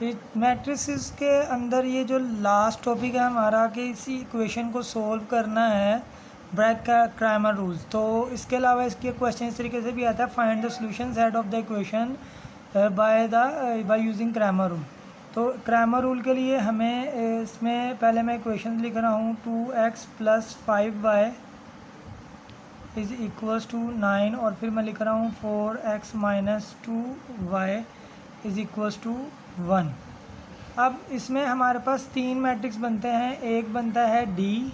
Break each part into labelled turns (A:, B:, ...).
A: Matrices के अंदर ये जो लास्ट टॉपिक है हमारा कि इसी इक्वेशन को सॉल्व करना है ब्रैग का क्रैमर रूल्स। तो इसके अलावा इसके क्वेश्चन इस तरीके से भी आता है, find the solution set of the equation by using Cramer rule. तो क्रैमर रूल के लिए हमें इसमें पहले मैं इक्वेशन लिख रहा हूँ 2x + 5y is equals to 9 और फिर मैं लिख रहा हूँ 4x - 2y is equals to 1। अब इसमें हमारे पास तीन मैट्रिक्स बनते हैं। एक बनता है D,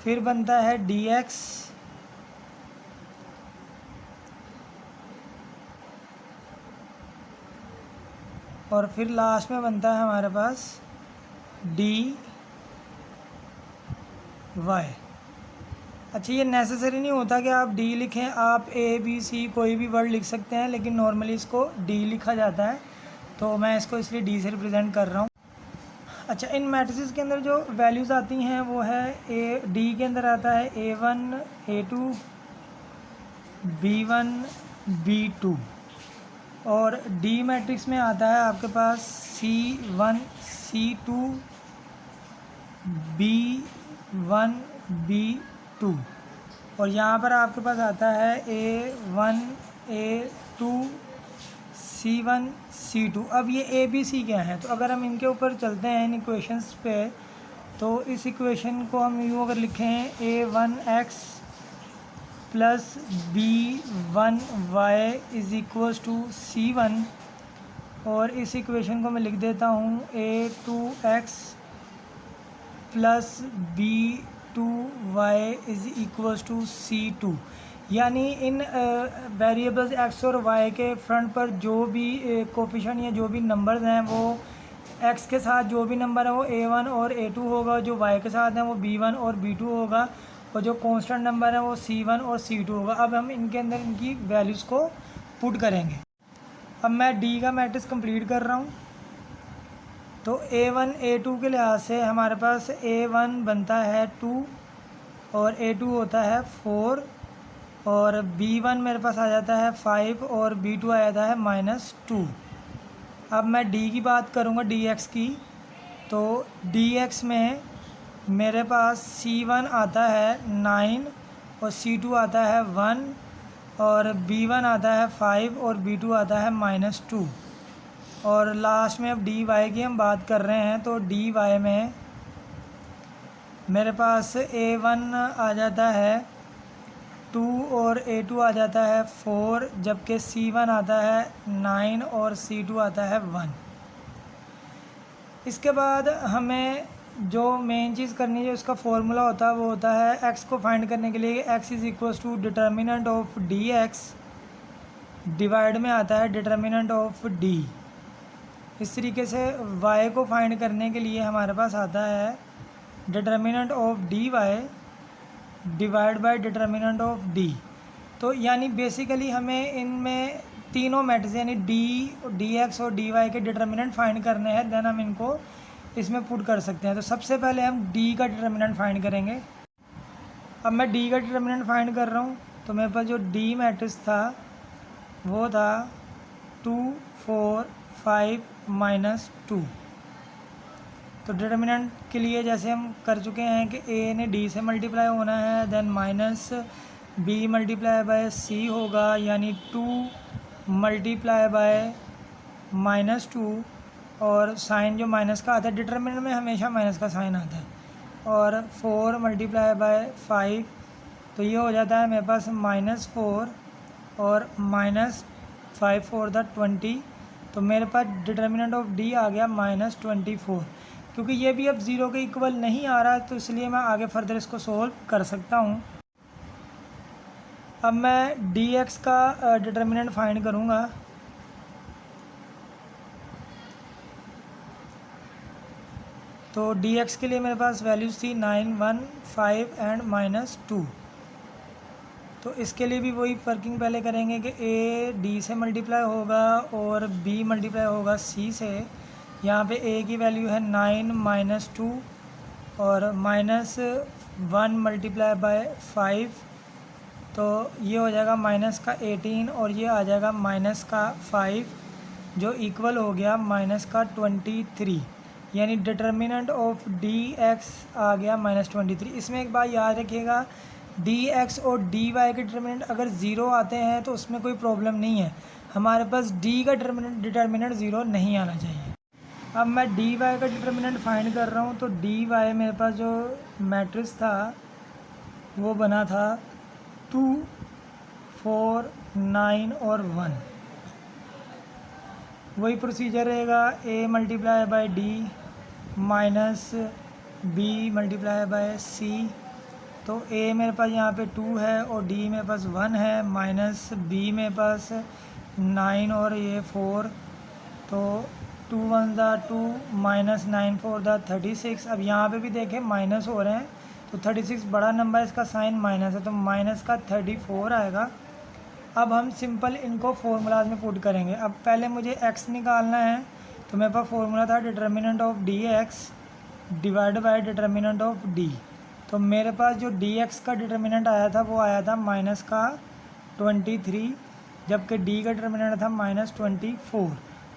A: फिर बनता है dx, और फिर लास्ट में बनता है हमारे पास dy। अच्छा, ये नेसेसरी नहीं होता कि आप D लिखें, आप A B C कोई भी वर्ड लिख सकते हैं, लेकिन नॉर्मली इसको D लिखा जाता है, तो मैं इसको इसलिए D से रिप्रेजेंट कर रहा हूँ। अच्छा, इन मैट्रिसेस के अंदर जो वैल्यूज़ आती हैं वो है D के अंदर आता है A1 A2 B1 B2, और D मैट्रिक्स में आता है आपके पास C1 C2 B1 B2, और यहाँ पर आपके पास आता है A1 A2 C1 C2। अब ये A B C क्या है, तो अगर हम इनके ऊपर चलते हैं इन इक्वेशंस पे, तो इस इक्वेशन को हम यूँ अगर लिखें A1x + B1y is equals to C1, और इस इक्वेशन को मैं लिख देता हूँ A2x + B2y is equals to C2। यानी इन वेरिएबल्स x और y के फ्रंट पर जो भी कोफिशिएंट या जो भी नंबर्स हैं वो x के साथ जो भी नंबर है वो A1 और A2 होगा, जो y के साथ हैं वो B1 और B2 होगा, और जो कांस्टेंट नंबर है वो C1 और C2 होगा। अब हम इनके अंदर इनकी वैल्यूज़ को पुट करेंगे। अब मैं D का मैट्रिक्स कंप्लीट कर रहा हूँ। तो A1 A2 के लिहाज से हमारे पास A1 बनता है 2 और A2 होता है 4, और B1 मेरे पास आ जाता है 5 और B2 आ जाता है -2। अब मैं D की बात करूँगा dx की, तो dx में मेरे पास C1 आता है 9 और C2 आता है 1, और B1 आता है 5 और B2 आता है -2, और लास्ट में अब dy की हम बात कर रहे हैं, तो dy में मेरे पास A1 आ जाता है 2 और A2 आ जाता है 4, जबकि C1 आता है 9 और C2 आता है 1। इसके बाद हमें जो मेन चीज़ करनी है, जो इसका फॉर्मूला होता है वो होता है x को फाइंड करने के लिए x is equals to determinant of dx divide में आता है डिटर्मिनेंट ऑफ d। इस तरीके से y को फाइंड करने के लिए हमारे पास आता है determinant of dy divide by determinant of d। तो यानी बेसिकली हमें इनमें तीनों मैट्रिक्स यानी d dx और dy के डिटर्मिनेंट फाइंड करने हैं, देन हम इनको इसमें पुट कर सकते हैं। तो सबसे पहले हम d का डिटर्मिनेंट फाइंड करेंगे। अब मैं d का डिटर्मिनेंट फाइंड कर रहा हूँ, तो मेरे पास जो d मैट्रिक्स था वो था 2 4 5 -2। तो डिटर्मिनेंट के लिए जैसे हम कर चुके हैं कि a ने d से मल्टीप्लाई होना है, देन -b × c होगा, यानी 2 × -2, और साइन जो माइनस का आता है, डिटर्मिनेंट में हमेशा माइनस का साइन आता है, और 4 × 5, तो ये हो जाता है मेरे पास -4 और -5 4 द 20। तो मेरे पास डिटर्मिनेंट ऑफ d आ गया -24। क्योंकि ये भी अब 0 के इक्वल नहीं आ रहा है, तो इसलिए मैं आगे फर्दर इसको सोल्व कर सकता हूँ। अब मैं dx का डिटर्मिनेंट फाइंड करूँगा। तो dx के लिए मेरे पास वैल्यूज़ थी 9 1 5 एंड -2। तो इसके लिए भी वही वर्किंग पहले करेंगे कि a d से मल्टीप्लाई होगा और b मल्टीप्लाई होगा c से। यहाँ पे a की वैल्यू है 9 -2 और -1 × 5, तो ये हो जाएगा माइनस का 18 और ये आ जाएगा माइनस का 5 जो इक्वल हो गया माइनस का 23, यानी डिटर्मिनेंट ऑफ डी एक्स आ गया -23। इसमें एक बात याद रखिएगा, डी एक्स और डी वाई के डिटर्मिनेंट अगर ज़ीरो आते हैं तो उसमें कोई प्रॉब्लम नहीं है, हमारे पास डी का डिटर्मिनेंट ज़ीरो नहीं आना चाहिए। अब मैं डी वाई का डिटर्मिनेंट फाइंड कर रहा हूँ, तो डी वाई मेरे पास जो मैट्रिक्स था वो बना था 2, 4, 9 और 1। वही प्रोसीजर रहेगा, a multiply by d minus b multiply by c. तो a मेरे पास यहाँ पे 2 है और d मेरे पास 1 है, माइनस b मेरे पास 9 और ये 4। तो 2 1 दा 2 माइनस 9 4 दा 36। अब यहाँ पे भी देखें माइनस हो रहे हैं, तो 36 बड़ा नंबर है, इसका साइन माइनस है, तो माइनस का 34 आएगा। अब हम सिंपल इनको फॉर्मूलाज में पुट करेंगे। अब पहले मुझे x निकालना है, तो मेरे पास फॉर्मूला था determinant of D x divide by determinant of D. तो मेरे पास जो डी एक्स का डिटर्मिनेंट आया था वो आया था माइनस का 23, जबकि डी का डिटर्मिनेंट था -24।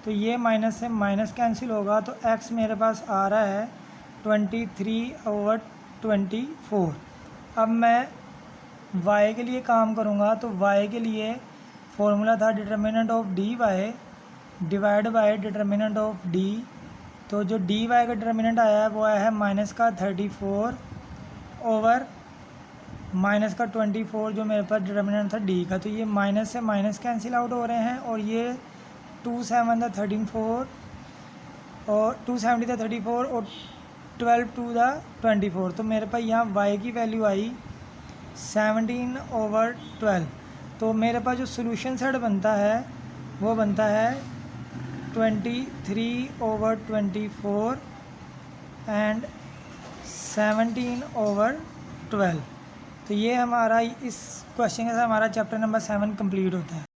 A: तो ये माइनस से माइनस कैंसिल होगा, तो x मेरे पास आ रहा है 23/24। अब मैं y के लिए काम करूँगा, तो y के लिए फॉर्मूला था determinant of D Y divide by determinant of D. तो जो डी वाई का डिटर्मिनेंट आया है वो आया है माइनस का 34 ओवर माइनस का 24 जो मेरे पास डिटर्मिनेंट था डी का। तो ये माइनस से माइनस कैंसिल आउट हो रहे हैं, और ये 2 7 दा 34 और 2 70 दा 34 और 12 2 दा 24। तो मेरे पास यहाँ y की वैल्यू आई 17/12। तो मेरे पास जो सोल्यूशन सेट बनता है वो बनता है 23/24 एंड 17/12। तो ये हमारा इस क्वेश्चन के साथ हमारा चैप्टर नंबर 7 कंप्लीट होता है।